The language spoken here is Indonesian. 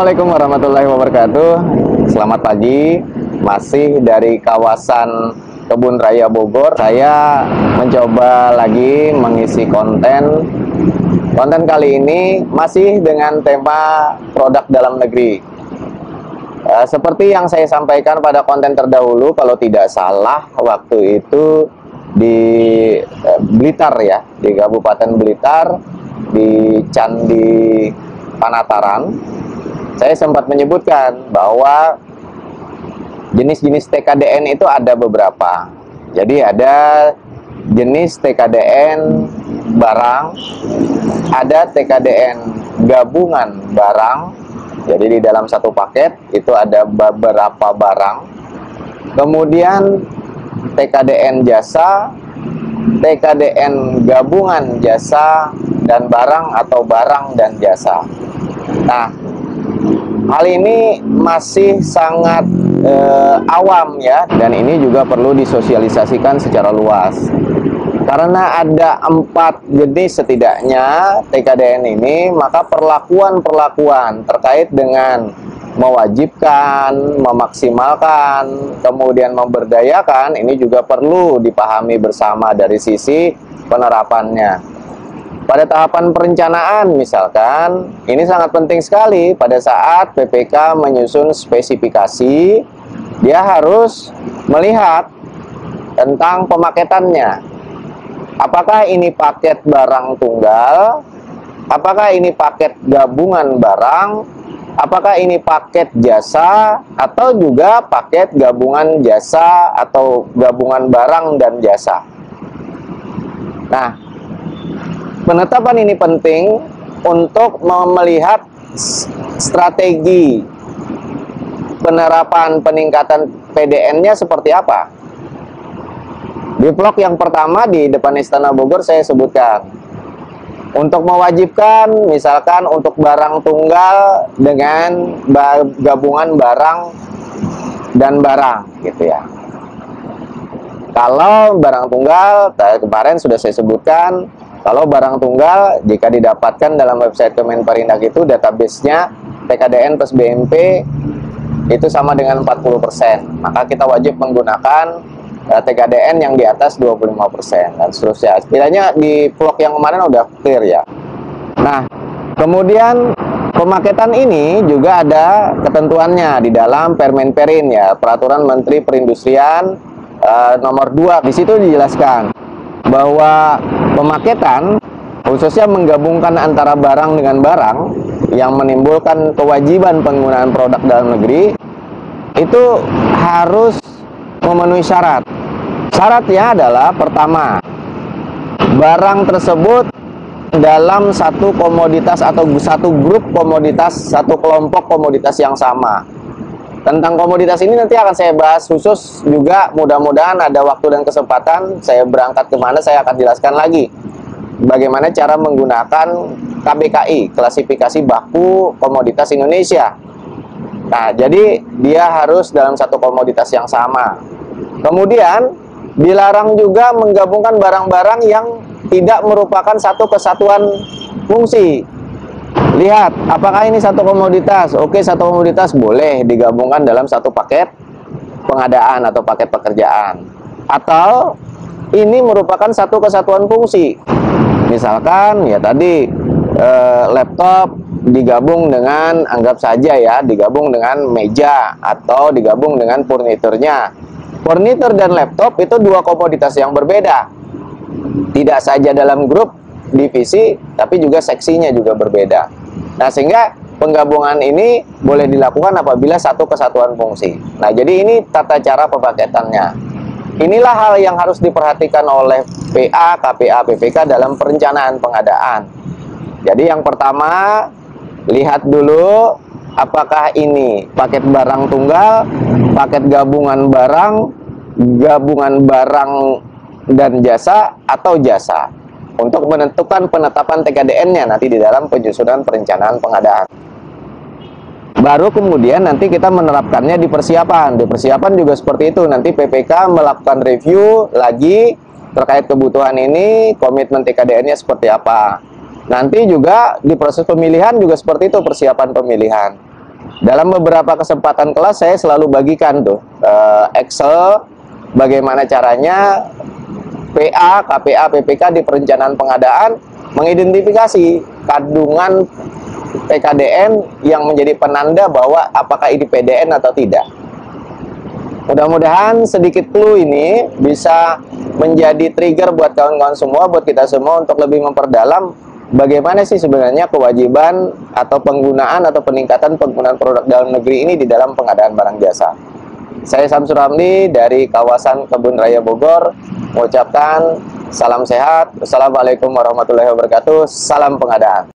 Assalamualaikum warahmatullahi wabarakatuh. Selamat pagi. Masih dari kawasan Kebun Raya Bogor. Saya mencoba lagi mengisi konten. Konten kali ini masih dengan tema produk dalam negeri. Seperti yang saya sampaikan pada konten terdahulu, kalau tidak salah waktu itu di Blitar ya, di Kabupaten Blitar, di Candi Panataran. Saya sempat menyebutkan bahwa jenis-jenis TKDN itu ada beberapa. Jadi ada jenis TKDN barang, ada TKDN gabungan barang. Jadi di dalam satu paket itu ada beberapa barang. Kemudian TKDN jasa, TKDN gabungan jasa dan barang atau barang dan jasa. Nah, hal ini masih sangat awam ya, dan ini juga perlu disosialisasikan secara luas. Karena ada 4 jenis setidaknya TKDN ini, maka perlakuan-perlakuan terkait dengan mewajibkan, memaksimalkan, kemudian memberdayakan, ini juga perlu dipahami bersama dari sisi penerapannya. Pada tahapan perencanaan misalkan, ini sangat penting sekali pada saat PPK menyusun spesifikasi, dia harus melihat tentang pemaketannya. Apakah ini paket barang tunggal? Apakah ini paket gabungan barang? Apakah ini paket jasa? Atau juga paket gabungan jasa atau gabungan barang dan jasa? Nah, penetapan ini penting untuk melihat strategi penerapan peningkatan PDN-nya seperti apa. Di vlog yang pertama di depan Istana Bogor saya sebutkan, untuk mewajibkan misalkan untuk barang tunggal dengan gabungan barang dan barang gitu ya. Kalau barang tunggal, kemarin sudah saya sebutkan, kalau barang tunggal jika didapatkan dalam website Kemenparindak itu database-nya TKDN plus BMP itu sama dengan 40%, maka kita wajib menggunakan TKDN yang di atas 25% dan seterusnya. Setidaknya di vlog yang kemarin udah clear ya. Nah, kemudian pemaketan ini juga ada ketentuannya di dalam Permenperin ya, Peraturan Menteri Perindustrian nomor 2. Di situ dijelaskan bahwa pemaketan khususnya menggabungkan antara barang dengan barang yang menimbulkan kewajiban penggunaan produk dalam negeri itu harus memenuhi syarat. Syaratnya adalah pertama, barang tersebut dalam satu komoditas atau satu grup komoditas, satu kelompok komoditas yang sama. Tentang komoditas ini nanti akan saya bahas khusus juga, mudah-mudahan ada waktu dan kesempatan saya berangkat kemana saya akan jelaskan lagi bagaimana cara menggunakan KBKI, klasifikasi baku komoditas Indonesia. Nah, jadi dia harus dalam satu komoditas yang sama. Kemudian dilarang juga menggabungkan barang-barang yang tidak merupakan satu kesatuan fungsi. Lihat, apakah ini satu komoditas? Oke, satu komoditas boleh digabungkan dalam satu paket pengadaan atau paket pekerjaan. Atau ini merupakan satu kesatuan fungsi. Misalkan ya tadi laptop digabung dengan, anggap saja ya, digabung dengan meja atau digabung dengan furniturnya. Furnitur dan laptop itu 2 komoditas yang berbeda. Tidak saja dalam grup divisi, tapi juga seksinya juga berbeda. Nah, sehingga penggabungan ini boleh dilakukan apabila satu kesatuan fungsi. Nah, jadi ini tata cara pemaketannya. Inilah hal yang harus diperhatikan oleh PA, KPA, PPK dalam perencanaan pengadaan. Jadi yang pertama, lihat dulu apakah ini paket barang tunggal, paket gabungan barang dan jasa atau jasa, untuk menentukan penetapan TKDN-nya nanti di dalam penyusunan perencanaan pengadaan. Baru kemudian nanti kita menerapkannya di persiapan. Di persiapan juga seperti itu. Nanti PPK melakukan review lagi terkait kebutuhan ini, komitmen TKDN-nya seperti apa. Nanti juga di proses pemilihan juga seperti itu, persiapan pemilihan. Dalam beberapa kesempatan kelas saya selalu bagikan tuh Excel bagaimana caranya PA, KPA, PPK di perencanaan pengadaan mengidentifikasi kandungan PKDN yang menjadi penanda bahwa apakah ini PDN atau tidak. Mudah-mudahan sedikit clue ini bisa menjadi trigger buat kawan-kawan semua, buat kita semua untuk lebih memperdalam bagaimana sih sebenarnya kewajiban atau penggunaan atau peningkatan penggunaan produk dalam negeri ini di dalam pengadaan barang jasa. Saya Samsul Ramli dari kawasan Kebun Raya Bogor mengucapkan salam sehat. Wassalamualaikum warahmatullahi wabarakatuh. Salam pengadaan.